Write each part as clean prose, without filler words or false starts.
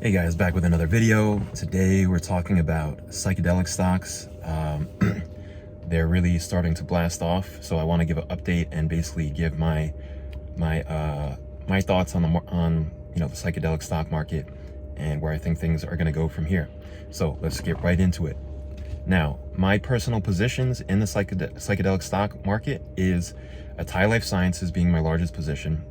Hey guys, back with another video. Today we're talking about psychedelic stocks. They're really starting to blast off, so I want to give an update and basically give my thoughts on the psychedelic stock market and where I think things are going to go from here. So let's get right into it. Now, my personal positions in the psychedelic stock market is Atai Life Sciences being my largest position.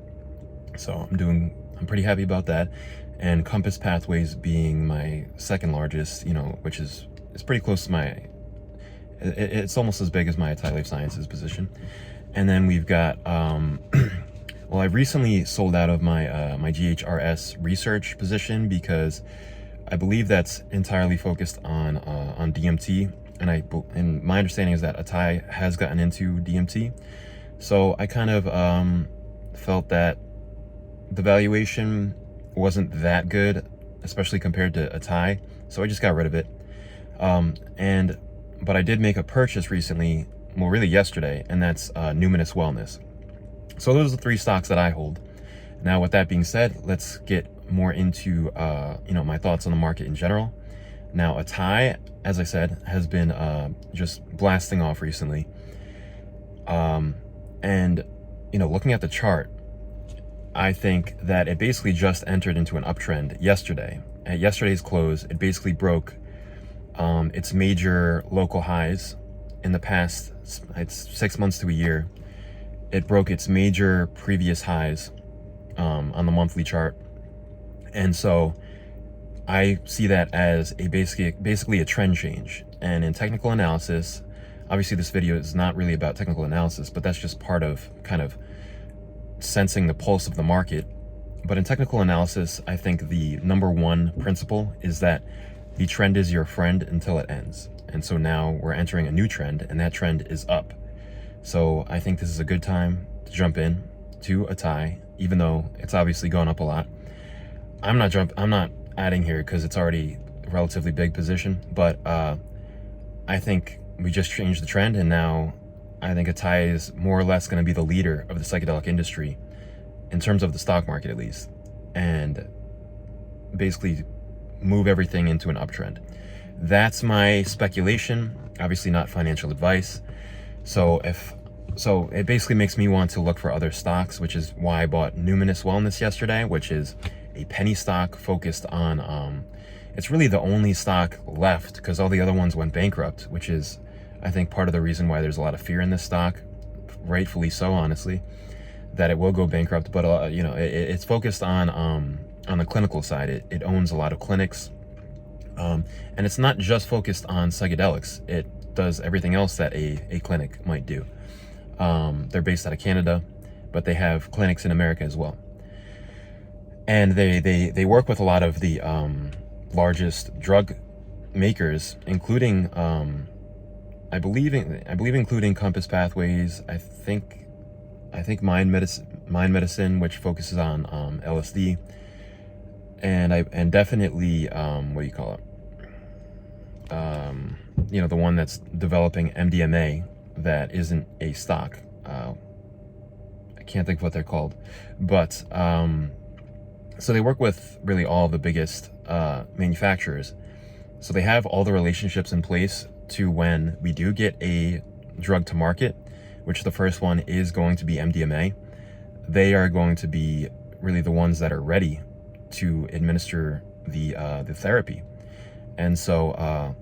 So I'm pretty happy about that. And Compass Pathways being my second largest, which is pretty close to it's almost as big as my Atai Life Sciences position. And then we've got, well, I recently sold out of my GHRS research position because I believe that's entirely focused on DMT. And my understanding is that Atai has gotten into DMT. So I kind of felt that the valuation wasn't that good, especially compared to Atai, so I just got rid of it. But I did make a purchase recently, well, really yesterday, and that's Numinous Wellness. So those are the three stocks that I hold. Now, with that being said, let's get more into my thoughts on the market in general. Now, Atai, as I said, has been just blasting off recently, and looking at the chart, I think that it basically just entered into an uptrend yesterday. At yesterday's close, it basically broke its major local highs in the past, it's 6 months to a year. It broke its major previous highs on the monthly chart. And so I see that as basically a trend change. And in technical analysis, obviously this video is not really about technical analysis, but that's just part of kind of sensing the pulse of the market. But in technical analysis, I think the number one principle is that the trend is your friend until it ends. And so now we're entering a new trend, and that trend is up. So I think this is a good time to jump in to Atai, even though it's obviously gone up a lot. I'm not adding here because it's already a relatively big position, but I think we just changed the trend, and now I think Atai is more or less going to be the leader of the psychedelic industry in terms of the stock market, at least, and basically move everything into an uptrend. That's my speculation, obviously not financial advice. So it basically makes me want to look for other stocks, which is why I bought Numinous Wellness yesterday, which is a penny stock focused on, it's really the only stock left because all the other ones went bankrupt, which is, I think, part of the reason why there's a lot of fear in this stock, rightfully so, honestly, that it will go bankrupt. But it's focused on the clinical side. It owns a lot of clinics, and it's not just focused on psychedelics. It does everything else that a clinic might do. They're based out of Canada, but they have clinics in America as well, and they work with a lot of the largest drug makers, including I believe including Compass Pathways. I think Mind Medicine, which focuses on LSD, and definitely what do you call it? The one that's developing MDMA that isn't a stock. I can't think of what they're called, but so they work with really all the biggest manufacturers. So they have all the relationships in place to when we do get a drug to market, which the first one is going to be MDMA. They are going to be really the ones that are ready to administer the therapy. And so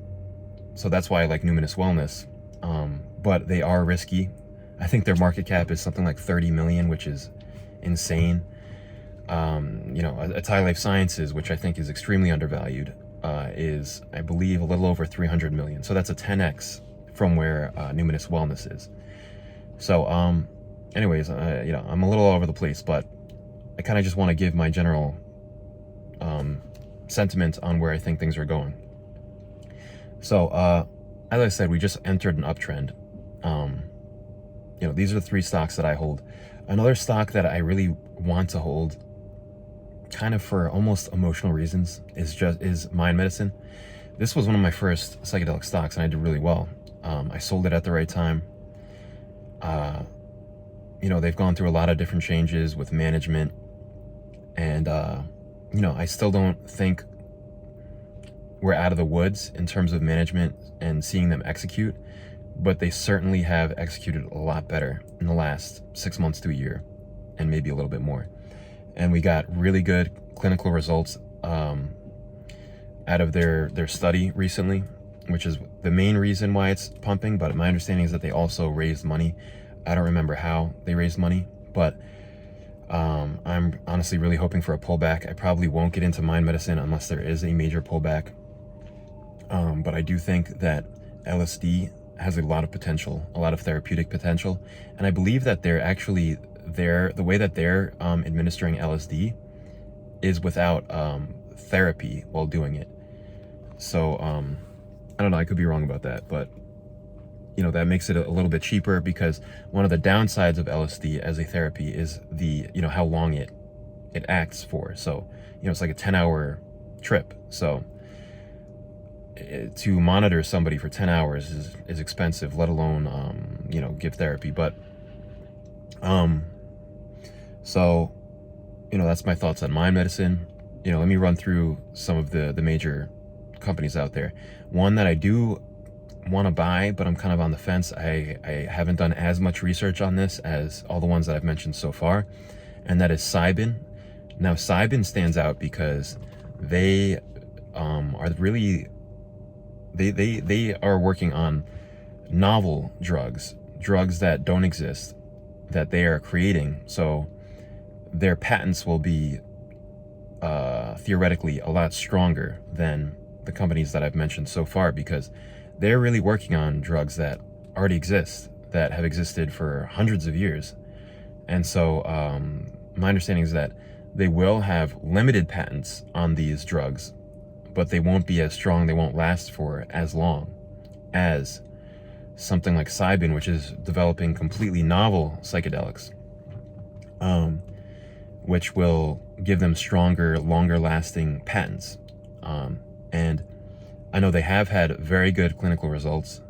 that's why I like Numinous Wellness. But they are risky. I think their market cap is something like 30 million, which is insane. Atai Life Sciences, which I think is extremely undervalued, is, I believe, a little over 300 million. So that's a 10x from where Numinous Wellness is. So anyways, I'm a little all over the place, but I kind of just want to give my general sentiment on where I think things are going. So as I said, we just entered an uptrend. These are the three stocks that I hold. Another stock that I really want to hold, kind of for almost emotional reasons, is Mind Medicine. This was one of my first psychedelic stocks, and I did really well. I sold it at the right time. They've gone through a lot of different changes with management, and I still don't think we're out of the woods in terms of management and seeing them execute, but they certainly have executed a lot better in the last 6 months to a year, and maybe a little bit more. And we got really good clinical results out of their study recently, which is the main reason why it's pumping. But my understanding is that they also raised money. I don't remember how they raised money, but I'm honestly really hoping for a pullback. I probably won't get into mind medicine unless there is a major pullback. But I do think that LSD has a lot of potential, a lot of therapeutic potential. And I believe that the way that they're administering LSD is without therapy while doing it. So I don't know, I could be wrong about that, but that makes it a little bit cheaper, because one of the downsides of LSD as a therapy is how long it acts for. So it's like a 10-hour trip. So to monitor somebody for 10 hours is expensive, let alone give therapy. But so that's my thoughts on mind medicine. Let me run through some of the major companies out there. One that I do want to buy, but I'm kind of on the fence. I haven't done as much research on this as all the ones that I've mentioned so far, and that is Cybin. Now, Cybin stands out because they are really they are working on novel drugs that don't exist, that they are creating. So their patents will be theoretically a lot stronger than the companies that I've mentioned so far, because they're really working on drugs that already exist, that have existed for hundreds of years. And so my understanding is that they will have limited patents on these drugs, but they won't be as strong, they won't last for as long as something like Cybin, which is developing completely novel psychedelics, which will give them stronger, longer lasting patents. And I know they have had very good clinical results.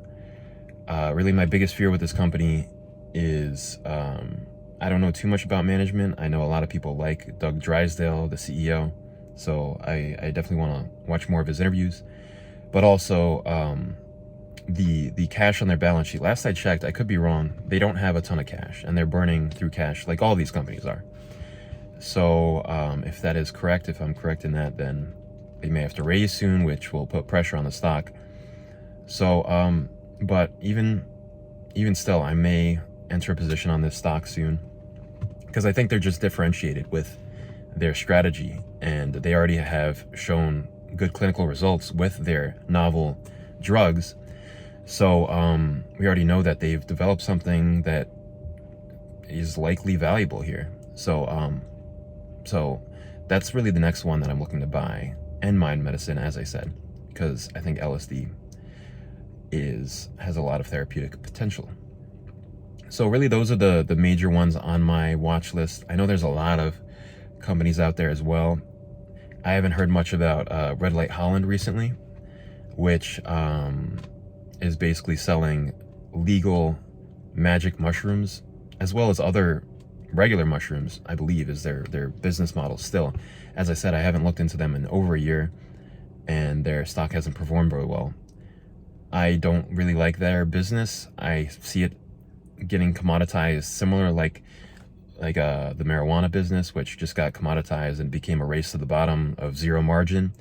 Really, my biggest fear with this company is I don't know too much about management. I know a lot of people like Doug Drysdale, the CEO, so I definitely want to watch more of his interviews. But also the cash on their balance sheet. Last I checked, I could be wrong, they don't have a ton of cash, and they're burning through cash like all these companies are. So if that is correct, if I'm correct in that, then they may have to raise soon, which will put pressure on the stock. So, but even still, I may enter a position on this stock soon, because I think they're just differentiated with their strategy, and they already have shown good clinical results with their novel drugs. So we already know that they've developed something that is likely valuable here. So that's really the next one that I'm looking to buy. And mind medicine, as I said, because I think LSD has a lot of therapeutic potential. So really, those are the major ones on my watch list. I know there's a lot of companies out there as well. I haven't heard much about Red Light Holland recently, which is basically selling legal magic mushrooms, as well as other regular mushrooms, I believe, is their business model still. As I said, I haven't looked into them in over a year, and their stock hasn't performed very well. I don't really like their business. I see it getting commoditized, similar like the marijuana business, which just got commoditized and became a race to the bottom of zero margin.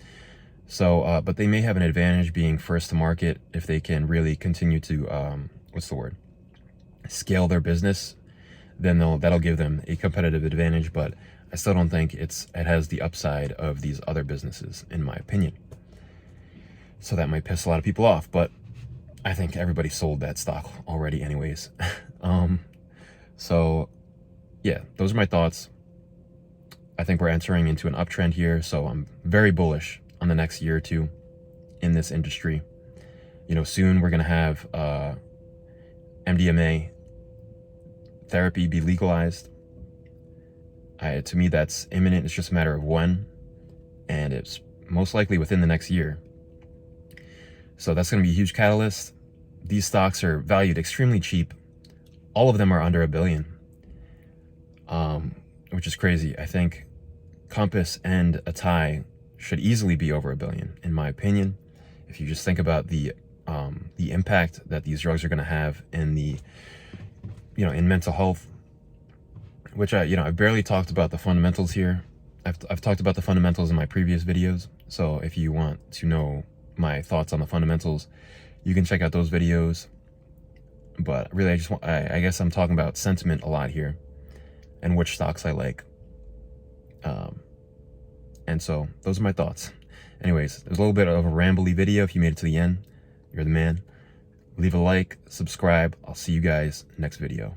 So, but they may have an advantage being first to market if they can really continue to, scale their business. Then that'll give them a competitive advantage. But I still don't think it has the upside of these other businesses, in my opinion. So that might piss a lot of people off, but I think everybody sold that stock already anyways. So yeah, those are my thoughts. I think we're entering into an uptrend here, so I'm very bullish on the next year or two in this industry. Soon we're going to have MDMA therapy be legalized. To me, that's imminent. It's just a matter of when, and it's most likely within the next year. So that's going to be a huge catalyst. These stocks are valued extremely cheap. All of them are under $1 billion, which is crazy. I think Compass and Atai should easily be over $1 billion, in my opinion. If you just think about the impact that these drugs are going to have in the, in mental health, which I barely talked about the fundamentals here. I've talked about the fundamentals in my previous videos. So if you want to know my thoughts on the fundamentals, you can check out those videos. But really, I guess I'm talking about sentiment a lot here and which stocks I like. And so those are my thoughts. Anyways, there's a little bit of a rambly video. If you made it to the end, you're the man. Leave a like, subscribe. I'll see you guys next video.